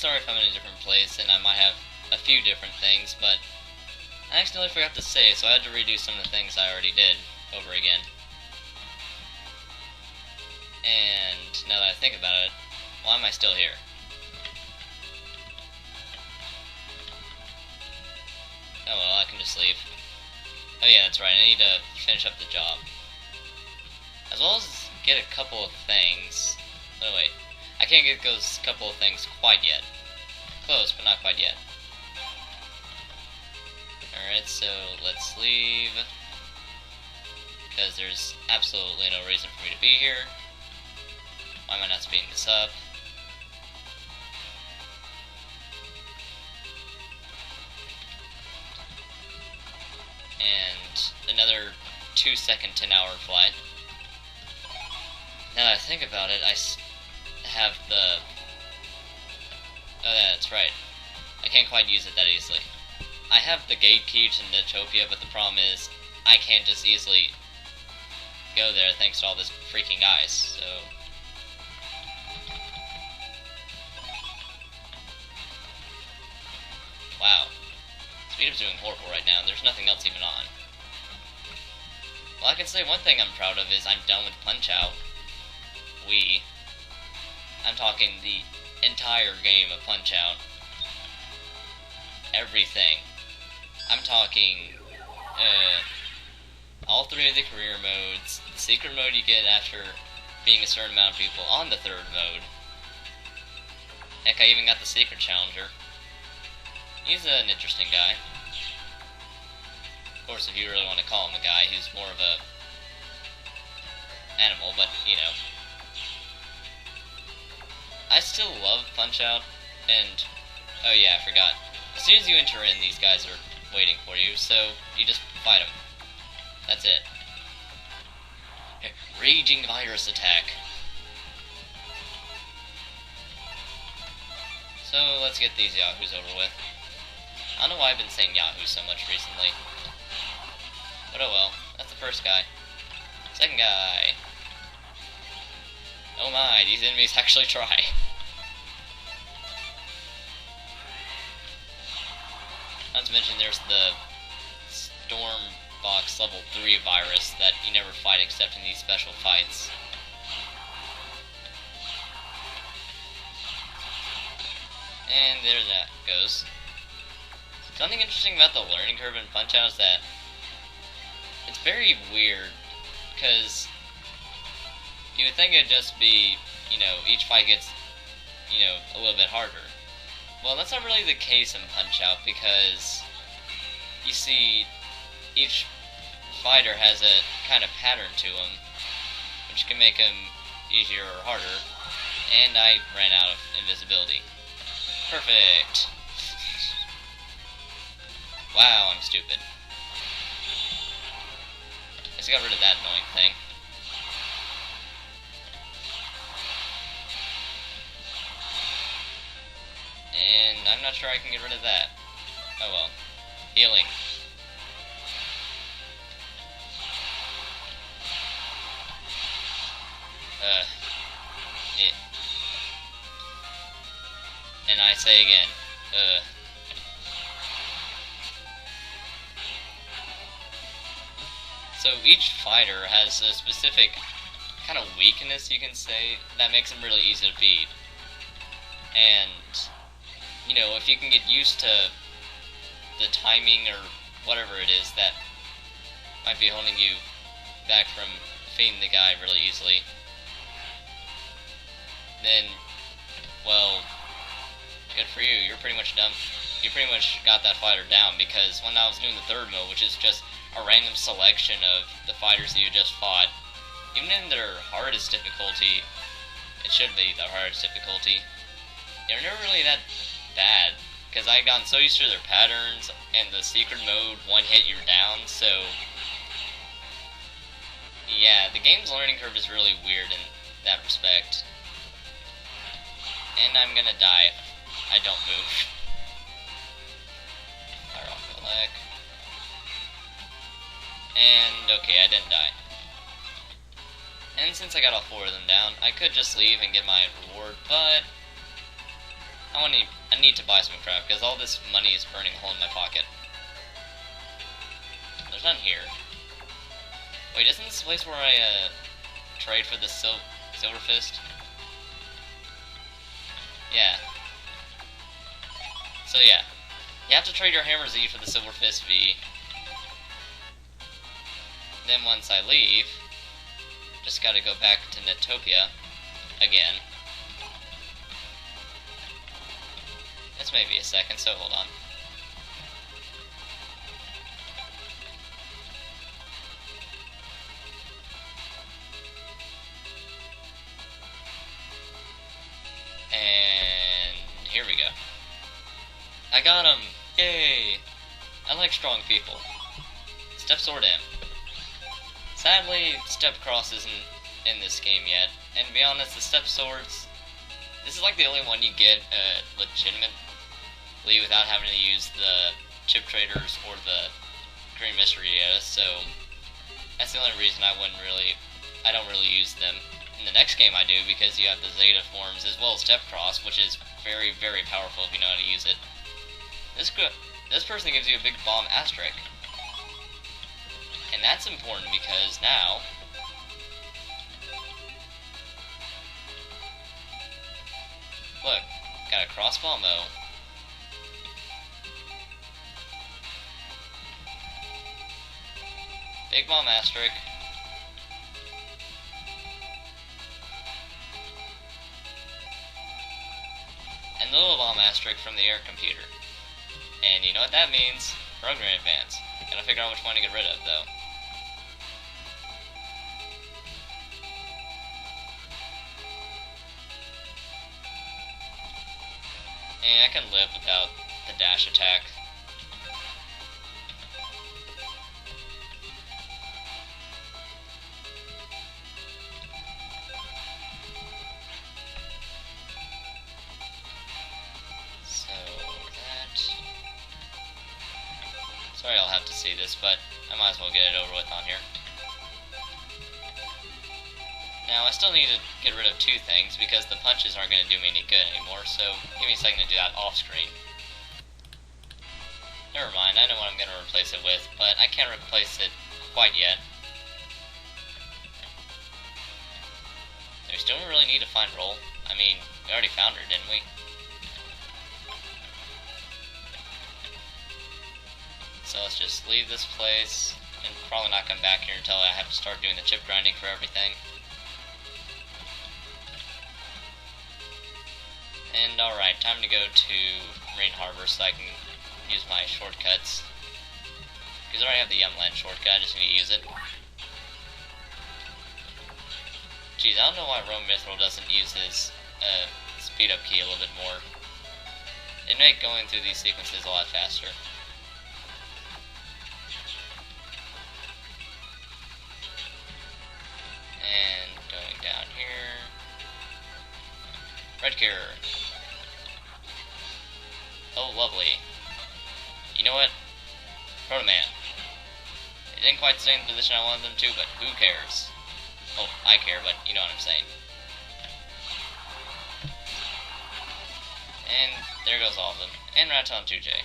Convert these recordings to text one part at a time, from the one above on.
sorry if I'm in a different place and I might have a few different things, but I accidentally forgot to save, so I had to redo some of the things I already did over again. And now that I think about it, why am I still here? Oh well, I can just leave. Oh yeah, that's right, I need to finish up the job. As well as get a couple of things. Oh wait, I can't get those couple of things quite yet. Close, but not quite yet. Alright, so let's leave. Because there's absolutely no reason for me to be here. Why am I not speeding this up? And another 2-second 10-hour flight. Now that I think about it, I have the... Oh yeah, that's right. I can't quite use it that easily. I have the gate key to Netopia, but the problem is I can't just easily go there thanks to all this freaking ice, so... Wow. Speedup's doing horrible right now, and there's nothing else even on. Well, I can say one thing I'm proud of is I'm done with Punch-Out! I'm talking the entire game of Punch-Out! Everything. I'm talking, all 3 of the career modes, the secret mode you get after being a certain amount of people on the 3rd mode. Heck, I even got the secret challenger. He's an interesting guy. Of course, if you really want to call him a guy, he's more of a animal, but, you know. I still love Punch-Out, and, oh yeah, I forgot. As soon as you enter in, these guys are waiting for you, so you just fight them. That's it. Raging virus attack. So, let's get these yahoos over with. I don't know why I've been saying Yahoo so much recently. But oh well, that's the first guy. Second guy. Oh my, these enemies actually try. Not to mention there's the Storm Box level 3 virus that you never fight except in these special fights. And there that goes. Something interesting about the learning curve in Punch-Out is that it's very weird, because you would think it'd just be, you know, each fight gets, you know, a little bit harder. Well, that's not really the case in Punch-Out, because you see each fighter has a kind of pattern to him, which can make him easier or harder, and I ran out of invisibility. Perfect! Wow, I'm stupid. I just got rid of that annoying thing. And I'm not sure I can get rid of that. Oh well. Healing. And I say again, So each fighter has a specific kind of weakness, you can say, that makes them really easy to beat. And, you know, if you can get used to the timing or whatever it is that might be holding you back from defeating the guy really easily, then, well, good for you. You're pretty much done. You pretty much got that fighter down, because when I was doing the 3rd mode, which is just a random selection of the fighters that you just fought, even in their hardest difficulty, it should be the hardest difficulty, they're never really that bad, because I had gotten so used to their patterns, and the secret mode, one hit you're down, so yeah, the game's learning curve is really weird in that respect. And I'm gonna die if I don't move. Fire off the leg. And okay, I didn't die. And since I got all 4 of them down, I could just leave and get my reward, but I want to I need to buy some crap, because all this money is burning a hole in my pocket. There's none here. Wait, isn't this the place where I, trade for the SilvFist? Yeah. So yeah. You have to trade your Hammer Z for the SilvFist V. Then once I leave, just gotta go back to Netopia again. This may be a second, so hold on. And here we go. I got him! Yay! I like strong people. StepSwrd him. Sadly, StepCross isn't in this game yet, and to be honest, the StepSwrds, this is like the only one you get legitimately without having to use the chip traders or the green mystery data, so that's the only reason I don't really use them. In the next game I do, because you have the Zeta forms as well as StepCross, which is very, very powerful if you know how to use it. This person gives you a BigBomb asterisk. And that's important because now look, got a crossbow mo. BigBomb asterisk. And the little bomb asterisk from the air computer. And you know what that means? Program advance. Gotta figure out which one to get rid of, though. And I can live without the dash attack. Sorry I'll have to see this, but I might as well get it over with on here. Now, I still need to get rid of two things, because the punches aren't going to do me any good anymore, so give me a second to do that off-screen. Never mind, I know what I'm going to replace it with, but I can't replace it quite yet. We still really need to find Roll. I mean, we already found her, didn't we? So let's just leave this place, and probably not come back here until I have to start doing the chip grinding for everything. And alright, time to go to Marine Harbor so I can use my shortcuts. Because I already have the ElecBlde shortcut, I just need to use it. Geez, I don't know why Whirpl doesn't use his speed up key a little bit more. It'd make going through these sequences a lot faster. And going down here. Red Cure. Oh, lovely. You know what? Proto-Man. They didn't quite stay in the position I wanted them to, but who cares? Oh, I care, but you know what I'm saying. And there goes all of them. And Raton 2J.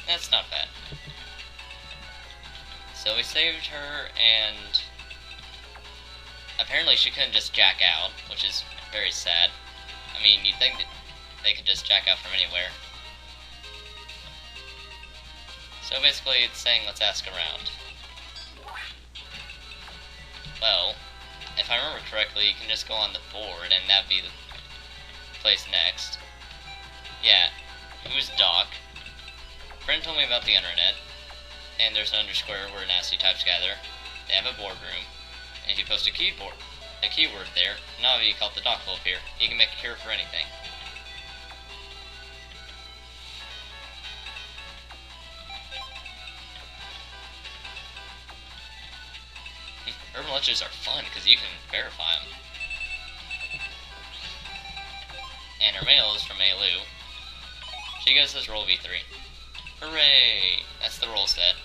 That's not bad. So we saved her, and apparently she couldn't just jack out, which is very sad. I mean, you'd think that they could just jack out from anywhere. So basically it's saying let's ask around. Well, if I remember correctly, you can just go on the board and that'd be the place next. Yeah, who's Doc? Friend told me about the internet, and there's an underscore where nasty types gather. They have a boardroom, and if you post a keyword there, now you call the Doc will appear. You can make a cure for anything. Urban lectures are fun because you can verify them. And her mail is from Alu. She goes as roll V3. Hooray! That's the roll set.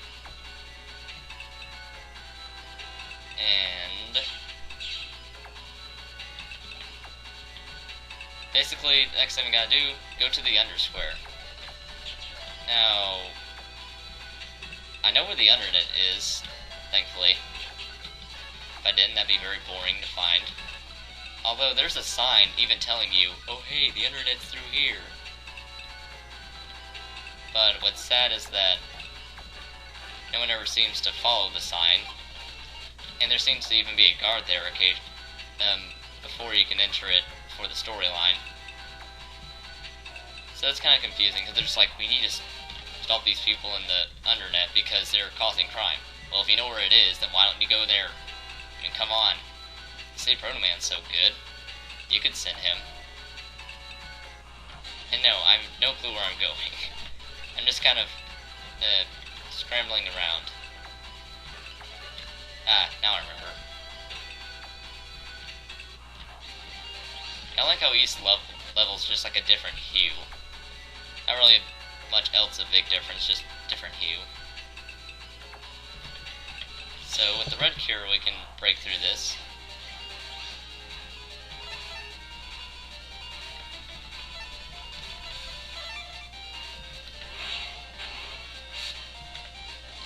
And basically, the next thing we gotta do, go to the undersquare. Now, I know where the undernet is, thankfully. If I didn't, that'd be very boring to find. Although, there's a sign even telling you, oh hey, the internet's through here. But what's sad is that no one ever seems to follow the sign, and there seems to even be a guard there before you can enter it for the storyline. So it's kind of confusing, because they're just like, we need to stop these people in the undernet because they're causing crime. Well, if you know where it is, then why don't you go there? I mean, come on. SilvFist's so good. You could send him. And no, I'm no clue where I'm going. I'm just kind of scrambling around. Ah, now I remember. I like how each level's just like a different hue. Not really much else a big difference, just different hue. So with the red cure we can break through this.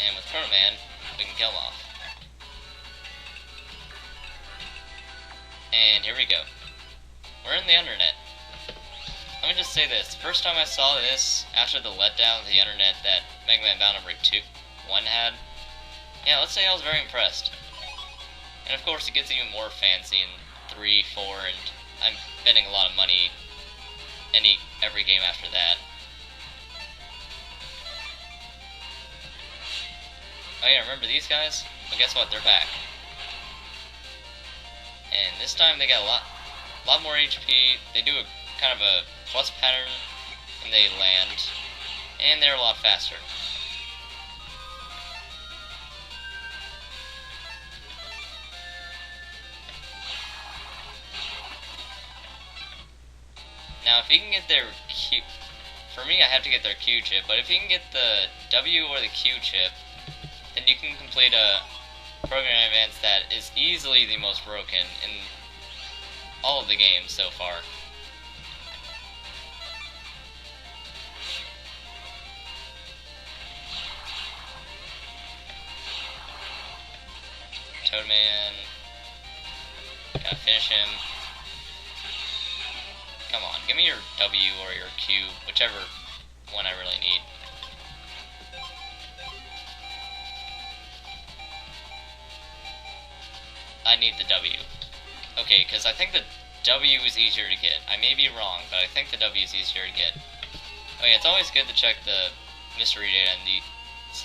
And with Proto-Man, we can kill him off. And here we go. We're in the undernet. Let me just say this. The first time I saw this, after the letdown of the internet that Mega Man Battle Number 1 had, yeah, let's say I was very impressed. And of course it gets even more fancy in 3, 4, and I'm spending a lot of money every game after that. Oh yeah, remember these guys? Well, guess what? They're back. And this time they got a lot more HP. They do a kind of a plus pattern when they land, and they're a lot faster. Now, if you can get their Q, for me, I have to get their Q chip. But if you can get the W or the Q chip, then you can complete a program advance that is easily the most broken in all of the games so far. Toadman, gotta finish him. Come on, give me your W or your Q, whichever one I really need. I need the W. Okay, because I think the W is easier to get. I may be wrong, but I think the W is easier to get. Oh yeah, it's always good to check the mystery data in the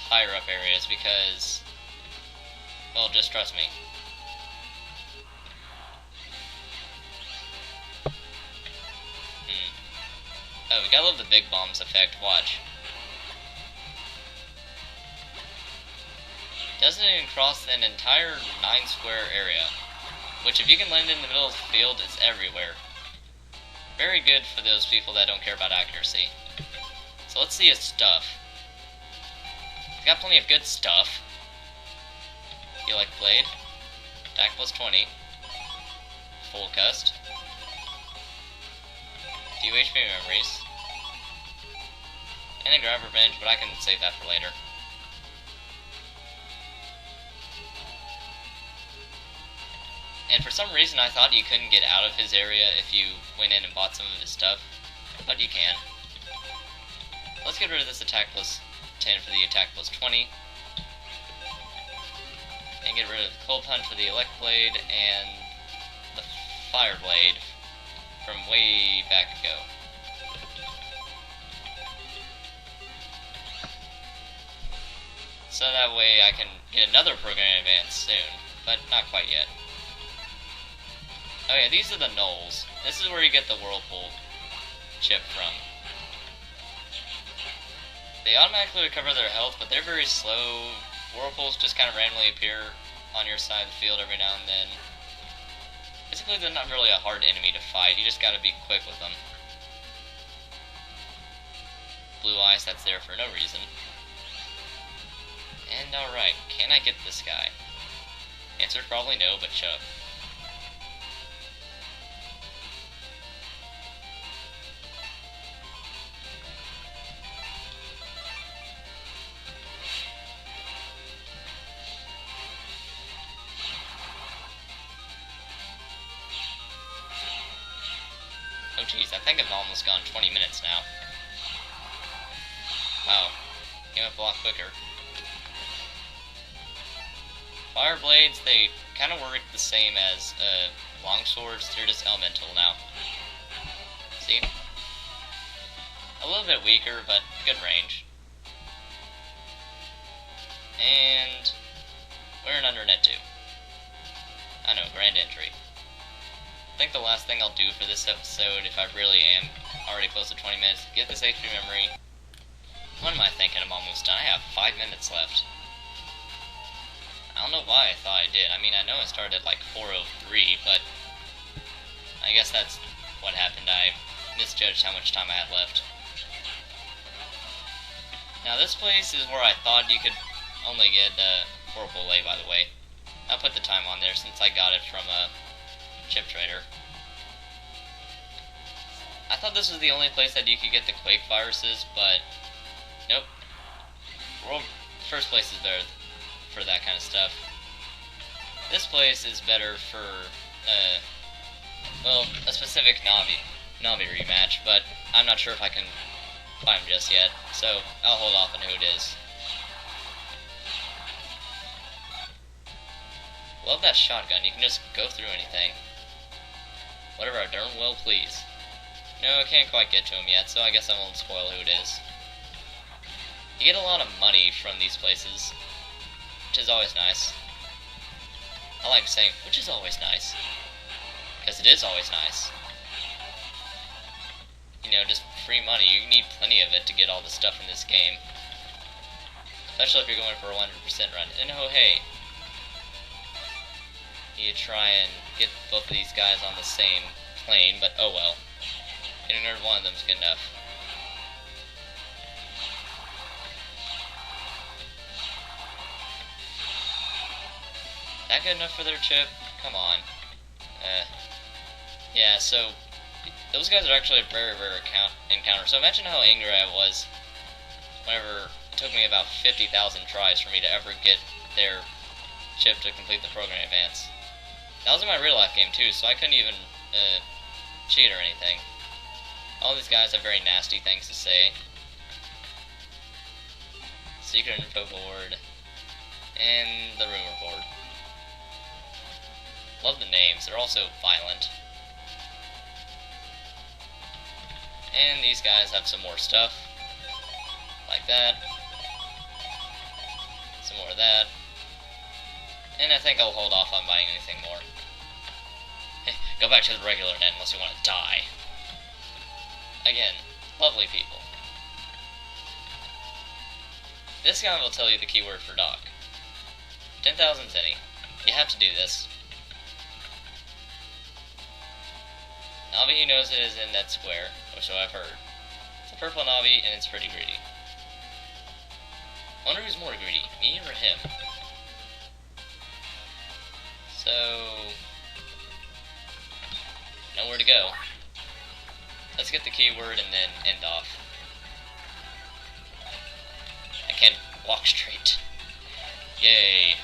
higher up areas because, well, just trust me. Oh, we gotta love the BigBomb's effect, watch. Doesn't even cross an entire 9 square area, which if you can land in the middle of the field, it's everywhere. Very good for those people that don't care about accuracy. So let's see his stuff. He's got plenty of good stuff. ElecBlde, attack plus 20, FullCust, few HP memories, and a grab revenge, but I can save that for later. And for some reason I thought you couldn't get out of his area if you went in and bought some of his stuff, but you can. Let's get rid of this attack plus 10 for the attack plus 20. And get rid of the Cold Punch for the ElecBlde and the Fire Blade from way back ago. So that way I can get another program advance soon, but not quite yet. Oh yeah, these are the Knolls. This is where you get the Whirpl chip from. They automatically recover their health, but they're very slow. Whirpls just kind of randomly appear on your side of the field every now and then. Basically, they're not really a hard enemy to fight. You just gotta be quick with them. Blue Ice, that's there for no reason. And alright, can I get this guy? Answer's probably no, but shut up. Oh jeez, I think I've almost gone 20 minutes now. Wow, came up a lot quicker. Fire blades, they kind of work the same as long swords, they're just elemental now. See? A little bit weaker, but good range. And we're in under net 2. I know, grand entry. I think the last thing I'll do for this episode, if I really am already close to 20 minutes, get this HP memory. What am I thinking? I'm almost done. I have 5 minutes left. I don't know why I thought I did. I mean, I know I started at like 4:03, but I guess that's what happened. I misjudged how much time I had left. Now this place is where I thought you could only get Whirpl, by the way. I'll put the time on there since I got it from a chip trader. I thought this was the only place that you could get the Quake viruses, but nope. First place is better for that kind of stuff. This place is better for, well, a specific Navi rematch, but I'm not sure if I can find him just yet, so I'll hold off on who it is. Love that shotgun, you can just go through anything. Whatever I darn well please. No, I can't quite get to him yet, so I guess I won't spoil who it is. You get a lot of money from these places, which is always nice. I like saying, which is always nice, because it is always nice. You know, just free money, you need plenty of it to get all the stuff in this game. Especially if you're going for a 100% run. And oh hey, you try and get both of these guys on the same plane, but oh well. Getting rid of one of them is good enough. That good enough for their chip? Come on. Yeah, so those guys are actually a very rare encounter. So imagine how angry I was whenever it took me about 50,000 tries for me to ever get their chip to complete the program advance. That was in my real life game too, so I couldn't even cheat or anything. All these guys have very nasty things to say. Secret info board and the rumor board. Love the names, they're also violent. And these guys have some more stuff. Like that. Some more of that. And I think I'll hold off on buying anything more. Go back to the regular net unless you want to die. Again, lovely people. This guy will tell you the keyword for dock. 10,000 zenny. You have to do this. Navi who knows it is in that square, or so I've heard. It's a purple Navi, and it's pretty greedy. I wonder who's more greedy, me or him? So, nowhere to go. Let's get the keyword and then end off. I can't walk straight. Yay.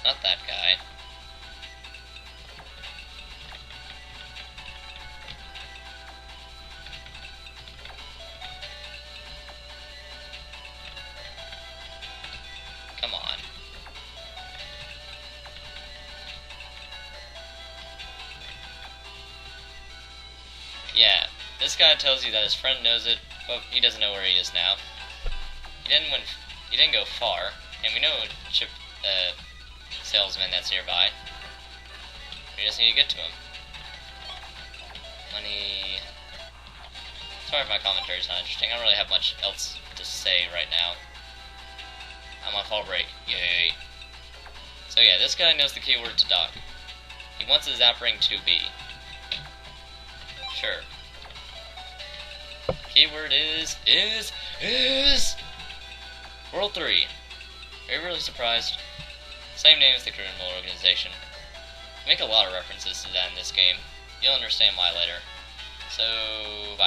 Not that guy. Come on. Yeah, this guy tells you that his friend knows it, but he doesn't know where he is now. He didn't go far, and we know a chip salesman that's nearby. We just need to get to him. Money. Sorry if my commentary's not interesting. I don't really have much else to say right now. I'm on fall break. Yay. So yeah, this guy knows the keyword to dock. He wants his zap ring to be. Sure. Keyword is World 3. Are you really surprised? Same name as the criminal organization. Make a lot of references to that in this game. You'll understand why later. So, bye.